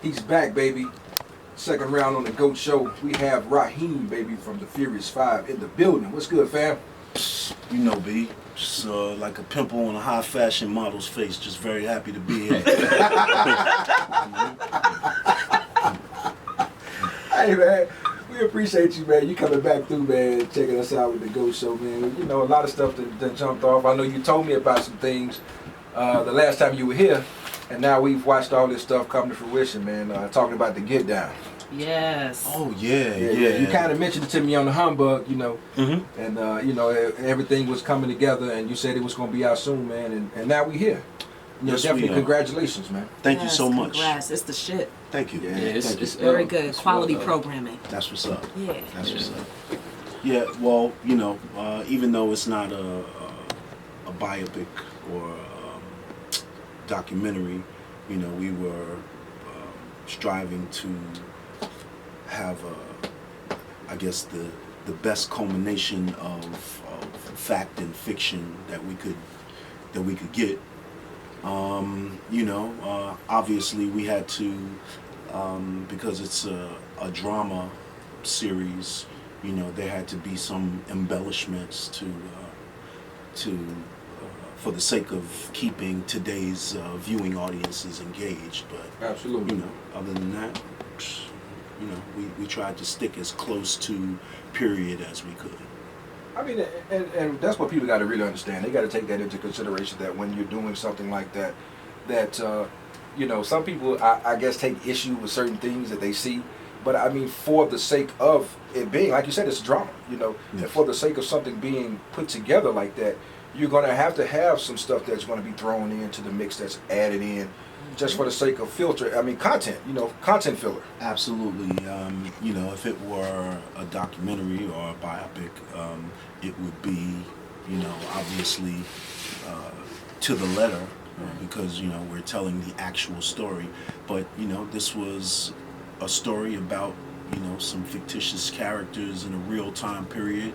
He's back, baby. Second round on the GOAT show. We have Rahiem, baby, from the Furious 5 in the building. What's good, fam? You know, B. Just like a pimple on a high fashion model's face. Just very happy to be here. Hey, man. We appreciate you, man. You coming back through, man, checking us out with the GOAT show, man. You know, a lot of stuff that jumped off. I know you told me about some things the last time you were here, and now we've watched all this stuff come to fruition, man. Talking about the Get Down. Yes. Oh, yeah. You kind of mentioned it to me on the Humbug, you know, Mm-hmm. and, you know, everything was coming together, and you said it was going to be out soon, man, and now we here. You know, Yes, definitely we are. Congratulations, man. Thank you so much. Congrats. It's the shit. Thank you. Yeah, Thank you. It's very good. It's Quality well done. programming. That's what's up. Yeah. That's what's up. Yeah, well, you know, even though it's not a biopic or documentary, you know, we were striving to have, I guess, the best culmination of fact and fiction that we could get. You know, obviously we had to, because it's a drama series, you know, there had to be some embellishments for the sake of keeping today's viewing audiences engaged. But Absolutely. you know, other than that, you know, we tried to stick as close to period as we could. I mean, and that's what people got to really understand. They got to take that into consideration, that when you're doing something like that, you know, some people, I guess, take issue with certain things that they see. But I mean, for the sake of it being, like you said, it's drama, you know, Yes. and for the sake of something being put together like that, you're going to have some stuff that's going to be thrown into the mix, that's added in, just for the sake of content, you know, content filler. Absolutely. You know, if it were a documentary or a biopic, it would be, you know, obviously to the letter, because, you know, we're telling the actual story. But, you know, this was a story about, you know, some fictitious characters in a real time period,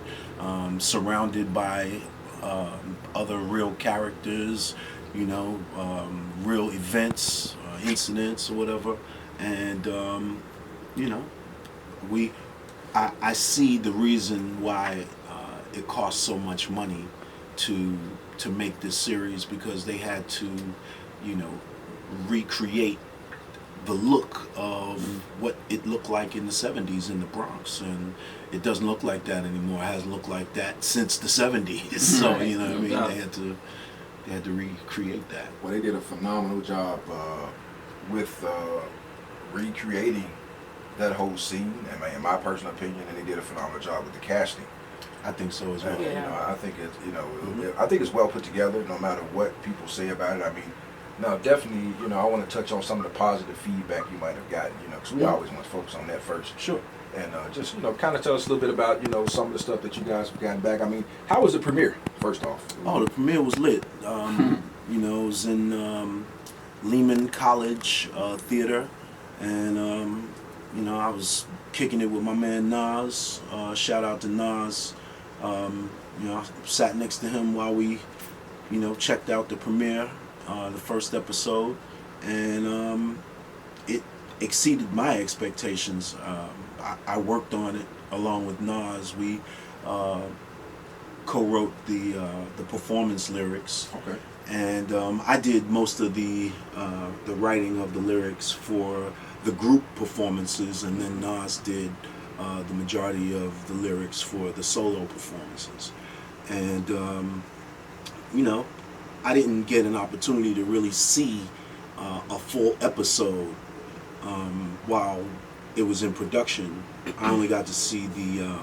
surrounded by other real characters, you know, real events, incidents or whatever. And, you know, I see the reason why it costs so much money to make this series, because they had to, you know, recreate the look of what it looked like in the 70s in the Bronx, and it doesn't look like that anymore. It hasn't looked like that since the 70s. So, you know what I mean? They had to recreate that. Well, they did a phenomenal job with recreating that whole scene, and in my personal opinion, and they did a phenomenal job with the casting. I think so as well. And, you know, I think it's, you know, I think it's well put together, no matter what people say about it. I mean, now definitely, you know, I want to touch on some of the positive feedback you might have gotten, you know, because we always want to focus on that first. Sure. And just, you know, kind of tell us a little bit about, you know, some of the stuff that you guys have gotten back. I mean, how was the premiere, first off? Oh, the premiere was lit. You know, it was in Lehman College Theater, and you know, I was kicking it with my man Nas. Shout out to Nas. You know, I sat next to him while we, you know, checked out the premiere, the first episode, and it exceeded my expectations. I worked on it along with Nas. We co-wrote the performance lyrics. Okay. And I did most of the writing of the lyrics for the group performances, and then Nas did the majority of the lyrics for the solo performances. And you know, I didn't get an opportunity to really see a full episode while it was in production. I only got to see the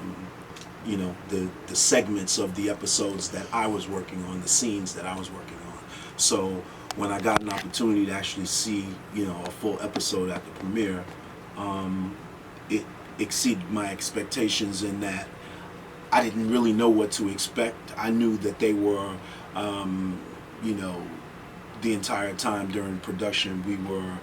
you know, the segments of the episodes that I was working on, the scenes that I was working on. So when I got an opportunity to actually see, you know, a full episode at the premiere, it exceeded my expectations in that I didn't really know what to expect. I knew that they were, you know, the entire time during production we were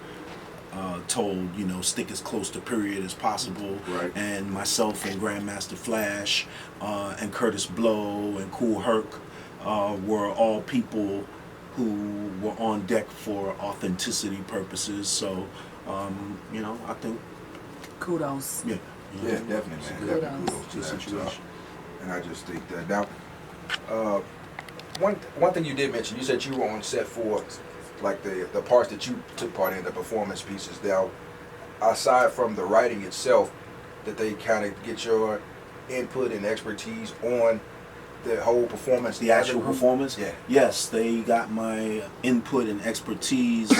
told, you know, stick as close to period as possible. Right. And myself and Grandmaster Flash and Curtis Blow and Kool Herc were all people who were on deck for authenticity purposes. So You know, I think, Kudos. yeah. You know, Yeah, definitely, man. Kudos. Definitely kudos to Good that. situation. And I just think that now, one thing you did mention, you said you were on set for like the parts that you took part in, the performance pieces. Now, aside from the writing itself, that they kind of get your input and expertise on the whole performance, The actual performance? Yeah. Yes, they got my input and expertise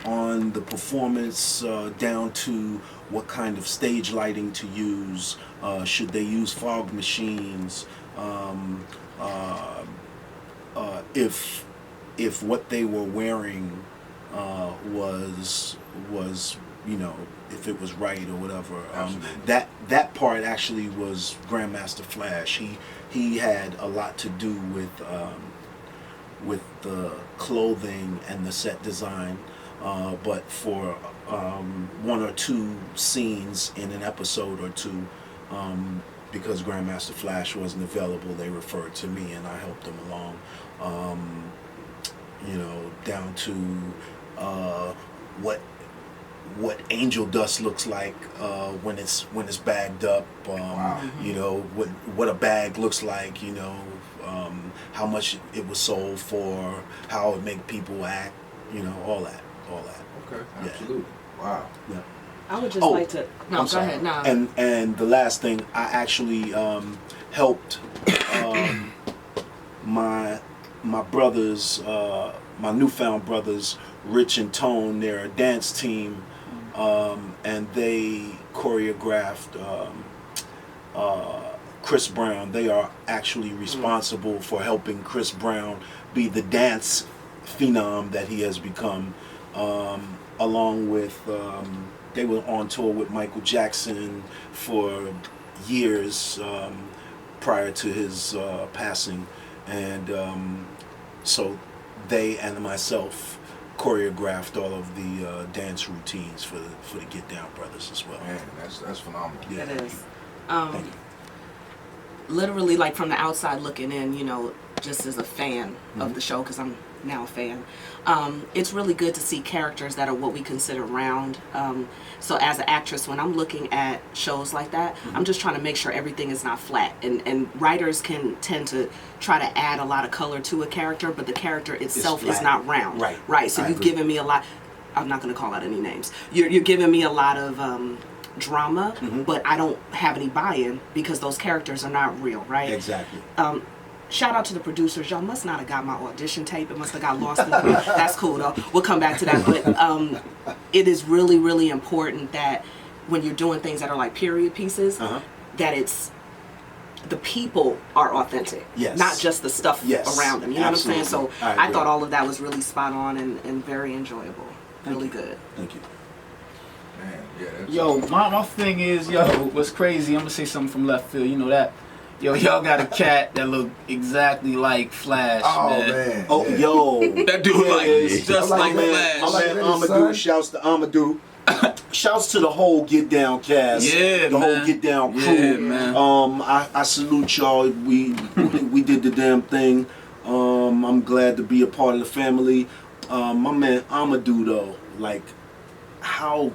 on the performance, down to what kind of stage lighting to use. Should they use fog machines? If what they were wearing was you know, if it was right or whatever. That part actually was Grandmaster Flash. He had a lot to do with the clothing and the set design. But for one or two scenes in an episode or two, because Grandmaster Flash wasn't available, they referred to me and I helped them along. You know, down to what angel dust looks like when it's bagged up. Wow. You know what a bag looks like. You know how much it was sold for, how it make people act. You know all that. Okay, Yeah. absolutely. Wow. Yeah. I would just like to. No, I'm go sorry. ahead. No. And the last thing, I actually helped my brothers, my newfound brothers, Rich and Tone. They're a dance team, and they choreographed Chris Brown. They are actually responsible for helping Chris Brown be the dance phenom that he has become. Along with, they were on tour with Michael Jackson for years prior to his passing, and so they and myself choreographed all of the dance routines for the Get Down Brothers as well. Man, that's phenomenal. Yeah. It is. Thank you. Literally, like from the outside looking in, you know, just as a fan of the show, because I'm now a fan, it's really good to see characters that are what we consider round. So as an actress, when I'm looking at shows like that, I'm just trying to make sure everything is not flat. And writers can tend to try to add a lot of color to a character, but the character itself is not round. Right. So you've given me a lot. I'm not going to call out any names. You're giving me a lot of drama, but I don't have any buy-in because those characters are not real, right? Exactly. Shout out to the producers. Y'all must not have got my audition tape. It must have got lost in the That's cool though. We'll come back to that. But it is really, really important that when you're doing things that are like period pieces, that it's the people are authentic, not just the stuff around them. You know what I'm saying? So I thought all of that was really spot on and very enjoyable. Really good. Thank you. Man, yeah. That's Yo, my thing is, yo, what's crazy, I'm gonna say something from left field, you know that? Yo, y'all got a cat that look exactly like Flash, Oh man. man. Oh, yeah. yo. That dude like just I'm like like, Flash. My man Son. Amadou, shouts to Amadou. Shouts to the whole Get Down cast. Yeah, the man. whole Get Down crew. Yeah, man. I salute y'all. We did the damn thing. I'm glad to be a part of the family. My man Amadou though, like how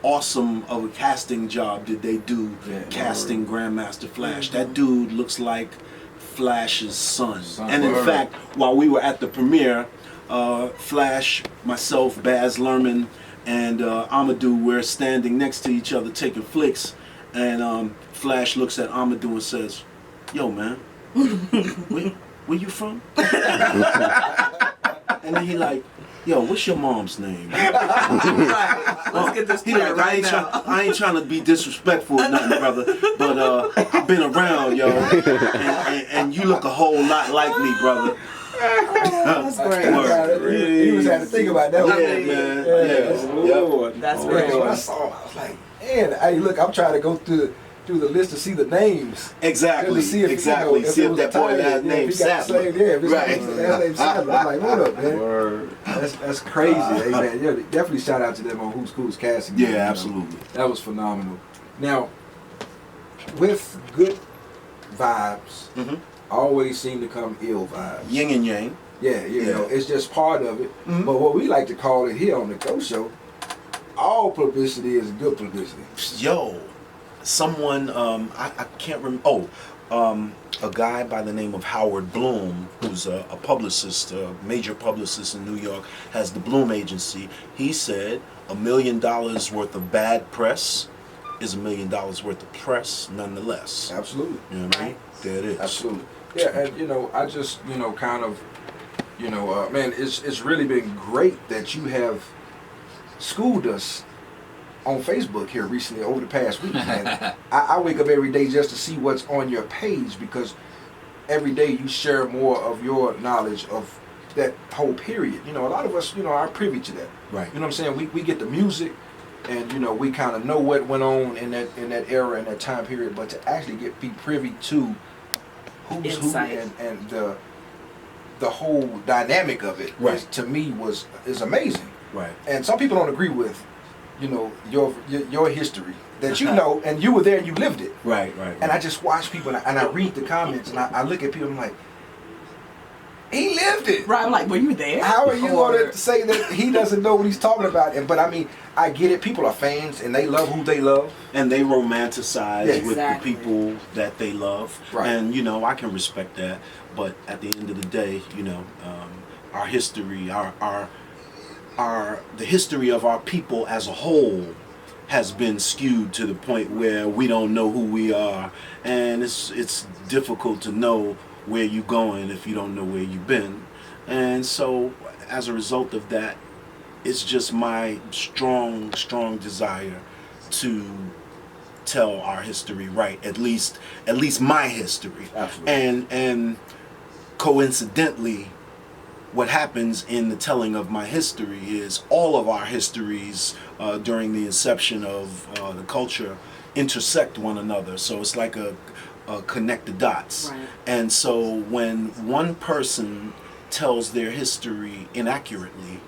awesome of a casting job did they do casting Grandmaster Flash? That dude looks like Flash's son. And in fact, while we were at the premiere, Flash, myself, Baz Luhrmann, and Amadou were standing next to each other taking flicks, and Flash looks at Amadou and says, "Yo, man, where you from?" And then he like, "Yo, what's your mom's name?" Let's get this He clear like, right now. I ain't trying to be disrespectful or nothing, brother, but I've been around, yo, and you look a whole lot like me, brother. That's great. He was had to think about that. Yeah, man. Yeah. That's When great. I saw him, I was like, man, hey, look, I'm trying to go through the list to see the names. Exactly. See if, exactly. You know, see if it was that boy Italian, had name if he got the Sadler. same- if his Right. last name Sadler. I'm like, what up, man? That's crazy. Hey, man, yeah, definitely shout out to them on Who's casting. Yeah, you know. absolutely. That was phenomenal. Now, with good vibes, always seem to come ill vibes. Yin and yang. Yeah, you Yeah. know, it's just part of it. But what we like to call it here on the Go Show, all publicity is good publicity. Yo, someone I can't remember. A guy by the name of Howard Bloom, who's a publicist, a major publicist in New York, has the Bloom Agency. He said $1 million worth of bad press is $1 million worth of press nonetheless. Absolutely. You know what I mean? There it is. Absolutely. Yeah, and I just kind of man, it's really been great that you have schooled us on Facebook here recently over the past week, man. I wake up every day just to see what's on your page, because every day you share more of your knowledge of that whole period. A lot of us, are privy to that. Right. You know what I'm saying? We get the music, and we kind of know what went on in that era, in that time period, but to actually be privy to who's Insight. who and the whole dynamic of it, Right. to me is amazing. Right. And some people don't agree with your history that and you were there and you lived it. Right. And I just watch people and I read the comments and I look at people and I'm like, he lived it. Right, I'm like, were you there? How are you Or- going to say that he doesn't know what he's talking about? But I mean, I get it. People are fans and they love who they love. And they romanticize Yeah, with exactly. the people that they love. Right. And, I can respect that. But at the end of the day, our history, the history of our people as a whole has been skewed to the point where we don't know who we are. And it's difficult to know where you're going if you don't know where you've been. And so as a result of that, it's just my strong desire to tell our history right, at least my history. Absolutely. And coincidentally, what happens in the telling of my history is all of our histories during the inception of the culture intersect one another. So it's like a connect the dots. Right. And so when one person tells their history inaccurately,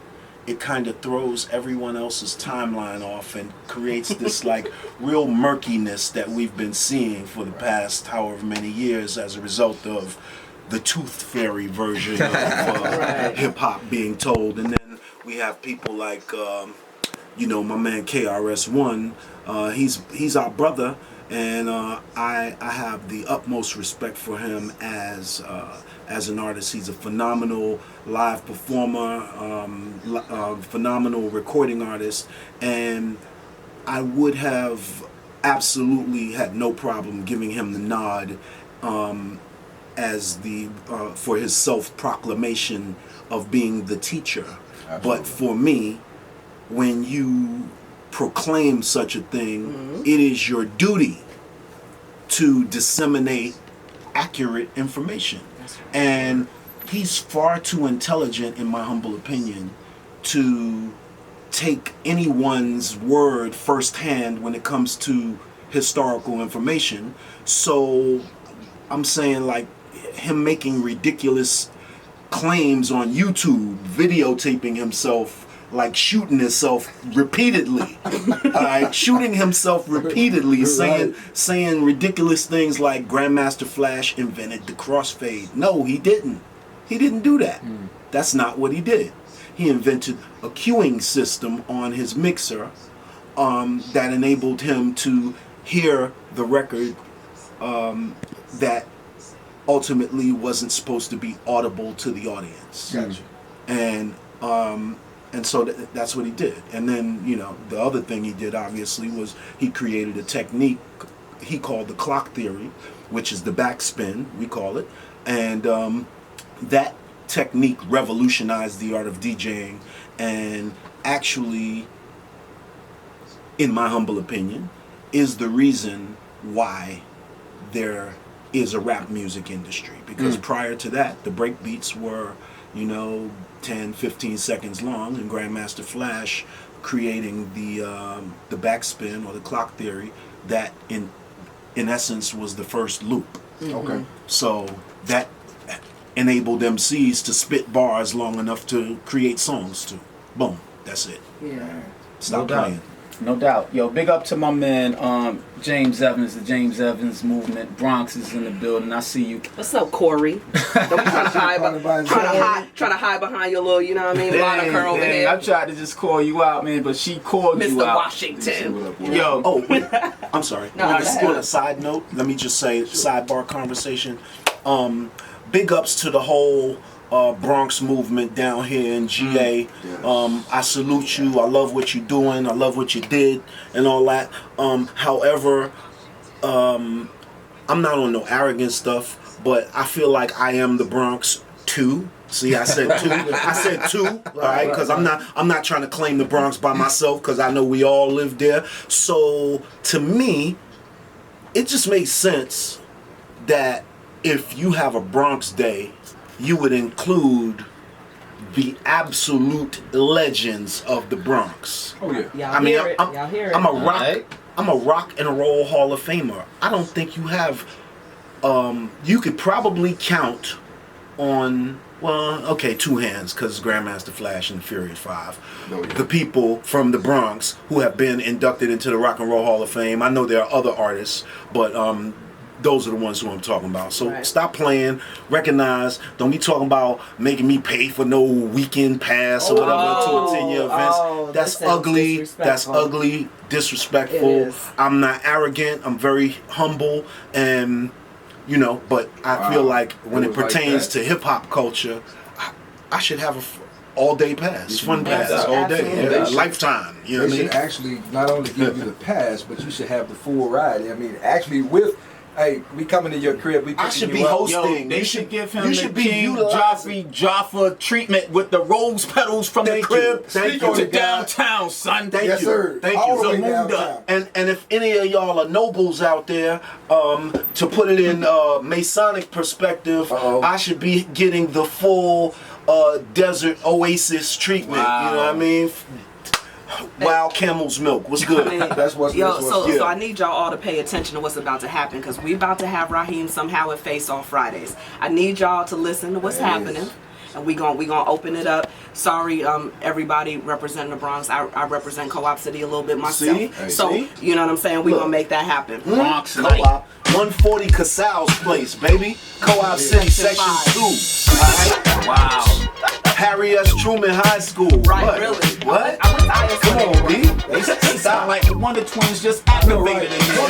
it kind of throws everyone else's timeline off and creates this like real murkiness that we've been seeing for the past however many years as a result of the tooth fairy version of Right. hip hop being told. And then we have people like my man KRS-One. He's our brother, and I have the utmost respect for him as an artist. He's a phenomenal live performer, phenomenal recording artist, and I would have absolutely had no problem giving him the nod as for his self-proclamation of being the teacher. Absolutely. But for me, when you proclaim such a thing, it is your duty to disseminate accurate information. And he's far too intelligent, in my humble opinion, to take anyone's word firsthand when it comes to historical information. So I'm saying, like, him making ridiculous claims on YouTube, videotaping himself, like shooting himself repeatedly, shooting himself repeatedly, saying ridiculous things like Grandmaster Flash invented the crossfade. No, he didn't. He didn't do that. That's not what he did. He invented a queuing system on his mixer that enabled him to hear the record that ultimately wasn't supposed to be audible to the audience. Gotcha. And so that's what he did. And then, the other thing he did, obviously, was he created a technique he called the clock theory, which is the backspin, we call it. And that technique revolutionized the art of DJing, and actually, in my humble opinion, is the reason why there is a rap music industry. Because prior to that, the break beats were 10, 15 seconds long, and Grandmaster Flash creating the backspin or the clock theory that in essence was the first loop. Okay. So that enabled MCs to spit bars long enough to create songs to. Boom, that's it. Yeah. Stop No doubt. playing. No doubt. Yo, big up to my man, James Evans, the James Evans movement. Bronx is in the building. I see you. What's up, Corey? Don't be trying to hide behind your little, you know what I mean, moniker over Dang, here. I tried to just call you out, man, but she called you Mr. out. Washington. Yo. Oh, wait. I'm sorry. No, on, go a, ahead. on a side note, let me just say, sidebar conversation. Big ups to the whole Bronx movement down here in GA. I salute you. I love what you're doing. I love what you did and all that. However, I'm not on no arrogant stuff, but I feel like I am the Bronx too. See, I said two. I said two. All right, because I'm not trying to claim the Bronx by myself, because I know we all live there. So to me, it just makes sense that if you have a Bronx Day, you would include the absolute legends of the Bronx. Oh yeah. Y'all I mean, hear it. Y'all hear it. I'm a rock. Alright. I'm a rock and roll Hall of Famer. I don't think you have. You could probably count on. Well, okay, two hands, because Grandmaster Flash and Furious 5. Oh, yeah. The people from the Bronx who have been inducted into the Rock and Roll Hall of Fame. I know there are other artists, but those are the ones who I'm talking about. So Right. stop playing, recognize, don't be talking about making me pay for no weekend pass or whatever to attend your events. That's that sounds ugly. That's disrespectful. ugly, disrespectful. It is. I'm not arrogant. I'm very humble, and you know, but I feel like when it was like pertains that. to hip hop culture, I should have a all day pass, fun pass Yes, all day, absolutely. They should- lifetime. You know They what I mean? should actually not only give you the pass, but you should have the full ride. I mean, actually, with hey, we coming to your crib, we I picking should you be up. hosting. Yo, they You should give him you the should be King utilizing- Joffrey Jaffa treatment with the rose petals from Thank the crib you. Thank Speak you. on to it, guys. downtown, son. Thank Yes, you. sir. Thank All you. the way Zamunda. downtown. And if any of y'all are nobles out there, to put it in Masonic perspective, Uh-oh. I should be getting the full desert oasis treatment. Wow. You know what I mean? Wild camel's milk. What's good? I mean, That's what's so yeah. I need y'all all to pay attention to what's about to happen, because we about to have Rahiem somehow at Face Off Fridays. I need y'all to listen to what's Yes. happening, and we gonna open it up. Sorry, everybody representing the Bronx. I represent Co-op City a little bit myself. See? Hey, so see? you know what I'm saying. We Look. gonna make that happen. Bronx night. Co-op 140 Casal's place, baby. Co-op City Section Section 2. 5. Alright? Wow. Harry S. Truman High School. Right, What? really. What? I went to IS Come on, B. They sound like the Wonder Twins just activated in here.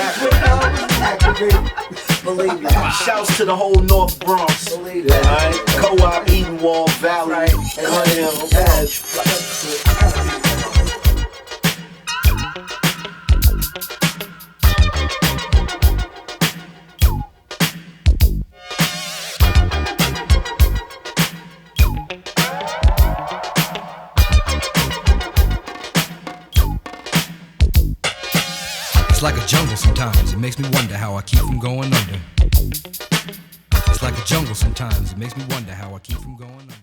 Activate. Believe me. Shouts to the whole North Bronx. Believe me. Alright? Co-op Edenwald Valley. Right. Rahiem, Edge. It's like a jungle sometimes, it makes me wonder how I keep from going under. It's like a jungle sometimes, it makes me wonder how I keep from going under.